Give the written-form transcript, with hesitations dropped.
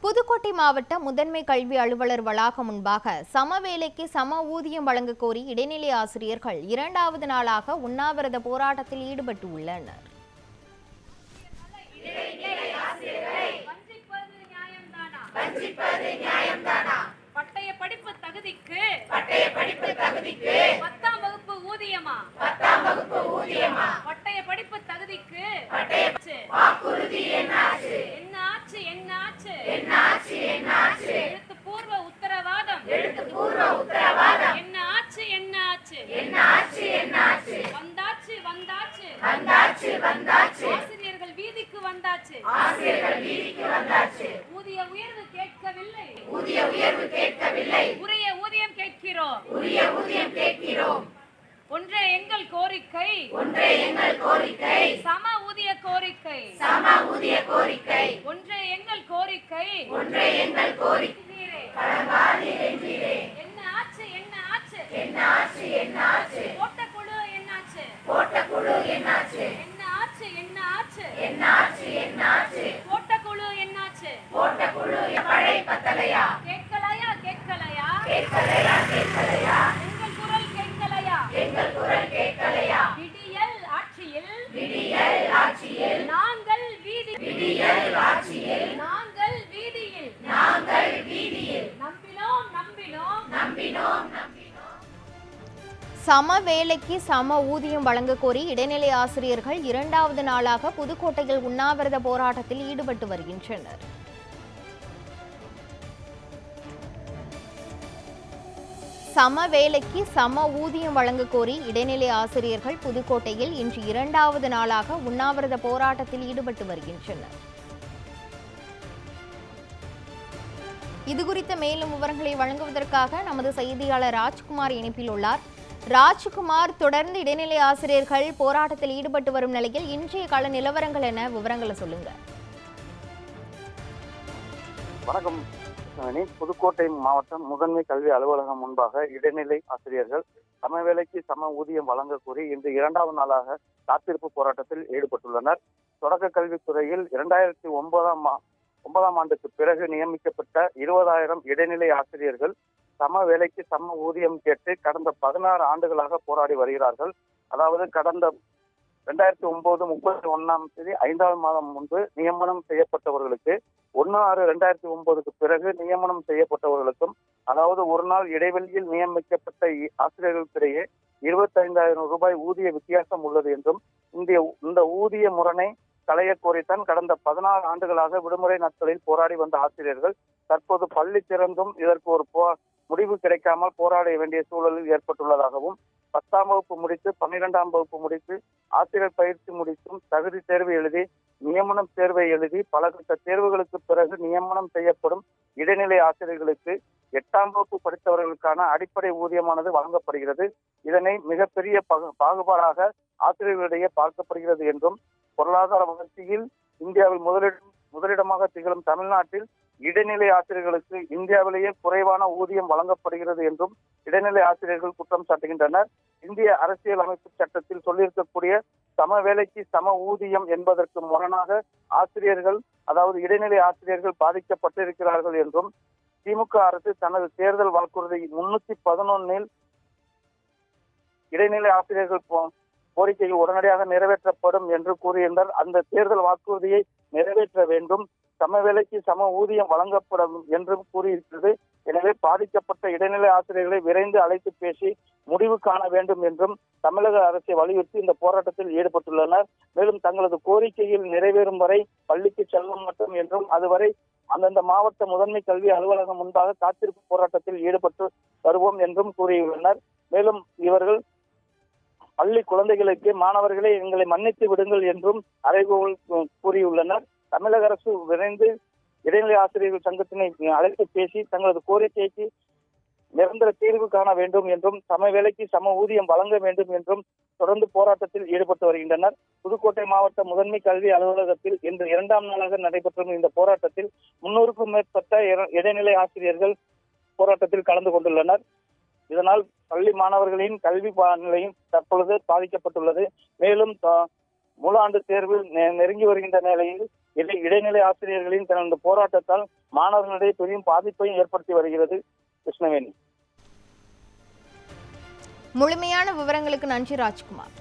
புதுக்கோட்டை மாவட்ட முதன்மை கல்வி அலுவலர் வளாகம் முன்பாக சம வேலைக்கு சம ஊதியம் வழங்க கோரி இடைநிலை ஆசிரியர்கள் இரண்டாவது நாளாக உண்ணாவிரத போராட்டத்தில் ஈடுபட்டு உள்ளனர். பட்டய படிப்பு தகுதிக்கு 10ஆம் வகுப்பு ஊதியமா பட்டய படிப்பு தகுதிக்கு வாக்குறுதி என்னாச்சு எழுத்துப்பூர்வ உத்தரவாதம் என்னாச்சு வந்தாச்சு ஆசிரியர்கள் வீதிக்கு வந்தாச்சு ஊதிய உயர்வு கேட்கவில்லை உரிய ஊதியம் கேட்கிறோம் ஒன்றே எங்கள் கோரிக்கை சம ஊதிய கோரிக்கை ஒன்றே எங்கள் கோரிக்கை என்னாச்சு போட்ட குழு என்னாச்சு போட்ட குழு என்னாச்சு படை பத்தலையா கேட்கலையா எங்கள் குரல் கேட்கலையா விடியல் ஆட்சியில் நாங்கள் வீதியில் நம்பினோம் சம வேலைக்கு சம ஊதியம் வழங்க கோரி இடைநிலை ஆசிரியர்கள் இரண்டாவது நாளாக புதுக்கோட்டையில் உண்ணாவிரத போராட்டத்தில் ஈடுபட்டு வருகின்றனர். சம வேலைக்கு சம ஊதியம் வழங்க கோரி இடைநிலை ஆசிரியர்கள் புதுக்கோட்டையில் இன்று இரண்டாவது நாளாக உண்ணாவிரத போராட்டத்தில் ஈடுபட்டு வருகின்றனர். இதுகுறித்த மேலும் விவரங்களை வழங்குவதற்காக நமது செய்தியாளர் ராஜ்குமார் இணைப்பில் உள்ளார். ராஜ்குமார், தொடர்ந்து இடைநிலை ஆசிரியர்கள் போராட்டத்தில் ஈடுபட்டு வரும் நிலையில் இன்றைய கால நிலவரங்கள் என விவரங்களை சொல்லுங்க. வணக்கம். புதுக்கோட்டை மாவட்டம் முதன்மை கல்வி அலுவலகம் முன்பாக இடைநிலை ஆசிரியர்கள் சம வேலைக்கு சம ஊதியம் வழங்க கோரி இன்று இரண்டாவது நாளாக காத்திருப்பு போராட்டத்தில் ஈடுபட்டுள்ளனர். தொடக்க கல்வித்துறையில் 2009ஆம் ஆண்டுக்கு பிறகு நியமிக்கப்பட்ட 20,000 இடைநிலை ஆசிரியர்கள் சம வேலைக்கு சம ஊதியம் கேட்டு கடந்த 16 ஆண்டுகளாக போராடி வருகிறார்கள். அதாவது கடந்த 2009 31ஆம் தேதி 5ஆம் மாதம் முன்பு நியமனம் செய்யப்பட்டவர்களுக்கு 1/6/2009க்கு பிறகு நியமனம் செய்யப்பட்டவர்களுக்கும், அதாவது ஒரு நாள் இடைவெளியில் நியமிக்கப்பட்ட ஆசிரியர்களுக்கிடையே 25,000 ரூபாய் ஊதிய வித்தியாசம் உள்ளது என்றும் இந்த ஊதிய முரணை களைய கோரித்தான் கடந்த 16 ஆண்டுகளாக விடுமுறை நாட்களில் போராடி வந்த ஆசிரியர்கள் தற்போது பள்ளி திறந்தும் இதற்கு ஒரு முடிவு கிடைக்காமல் போராட வேண்டிய சூழலில் ஏற்பட்டுள்ளதாகவும், 10ஆம் வகுப்பு முடித்து 12ஆம் வகுப்பு முடித்து ஆசிரியர் பயிற்சி முடித்தும் தகுதி தேர்வு எழுதி நியமனம் தேர்வை எழுதி பல கட்ட தேர்வுகளுக்கு பிறகு நியமனம் செய்யப்படும் இடைநிலை ஆசிரியர்களுக்கு 8ஆம் வகுப்பு படித்தவர்களுக்கான அடிப்படை ஊதியமானது வழங்கப்படுகிறது. இதனை மிகப்பெரிய பாகுபாடாக ஆசிரியர்களிடையே பார்க்கப்படுகிறது என்றும், பொருளாதார வளர்ச்சியில் இந்தியாவில் முதலிடமாக திகழும் தமிழ்நாட்டில் இடைநிலை ஆசிரியர்களுக்கு இந்தியாவிலேயே குறைவான ஊதியம் வழங்கப்படுகிறது என்றும் இடைநிலை ஆசிரியர்கள் குற்றம் சாட்டுகின்றனர். இந்திய அரசியல் அமைப்பு சட்டத்தில் சொல்லியிருக்கக்கூடிய சம வேலைக்கு சம ஊதியம் என்பதற்கு முரணாக ஆசிரியர்கள், அதாவது இடைநிலை ஆசிரியர்கள் பாதிக்கப்பட்டிருக்கிறார்கள் என்றும், திமுக அரசு தனது தேர்தல் வாக்குறுதி 311 இடைநிலை ஆசிரியர்கள் கோரிக்கைகள் உடனடியாக நிறைவேற்றப்படும் என்று கூறியிருந்தார். அந்த தேர்தல் வாக்குறுதியை நிறைவேற்ற வேண்டும், சம வேலைக்கு சம ஊதியம் வழங்கப்படும் என்றும் கூறியிருக்கிறது. எனவே பாதிக்கப்பட்ட இடைநிலை ஆசிரியர்களை விரைந்து அழைத்து பேசி முடிவு காண வேண்டும் என்றும் தமிழக அரசை வலியுறுத்தி இந்த போராட்டத்தில் ஈடுபட்டுள்ளனர். மேலும் தங்களது கோரிக்கையில் நிறைவேறும் வரை பள்ளிக்கு செல்ல மாட்டோம் என்றும், அதுவரை அந்தந்த மாவட்ட முதன்மை கல்வி அலுவலகம் முன்பாக காத்திருப்பு போராட்டத்தில் ஈடுபட்டு வருவோம் என்றும் கூறியுள்ளனர். மேலும் இவர்கள் பள்ளி குழந்தைகளுக்கு மாணவர்களை எங்களை மன்னித்து விடுங்கள் என்றும் அறைகோல் கூறியுள்ளனர். தமிழக அரசு விரைந்து இடைநிலை ஆசிரியர்கள் சங்கத்தினை அழைத்து பேசி தங்களது கோரிக்கைக்கு நிரந்தர தீர்வு காண வேண்டும் என்றும், சம வேலைக்கு சம ஊதியம் வழங்க வேண்டும் என்றும் தொடர்ந்து போராட்டத்தில் ஈடுபட்டு வருகின்றனர். புதுக்கோட்டை மாவட்ட முதன்மை கல்வி அலுவலகத்தில் இன்று 2ஆம் நாளாக நடைபெற்ற இந்த போராட்டத்தில் 300க்கும் மேற்பட்ட இடைநிலை ஆசிரியர்கள் போராட்டத்தில் கலந்து கொண்டுள்ளனர். இதனால் பள்ளி மாணவர்களின் கல்வி நிலையும் தற்பொழுது பாதிக்கப்பட்டுள்ளது. மேலும் முழு ஆண்டு தேர்வு நெருங்கி வருகின்ற நிலையில் இடைநிலை ஆசிரியர்களின் தனது போராட்டத்தால் மாணவர்களிடையே பெரும் பாதிப்பையும் ஏற்படுத்தி வருகிறது. கிருஷ்ணவேணி. முழுமையான விவரங்களுக்கு நன்றி ராஜ்குமார்.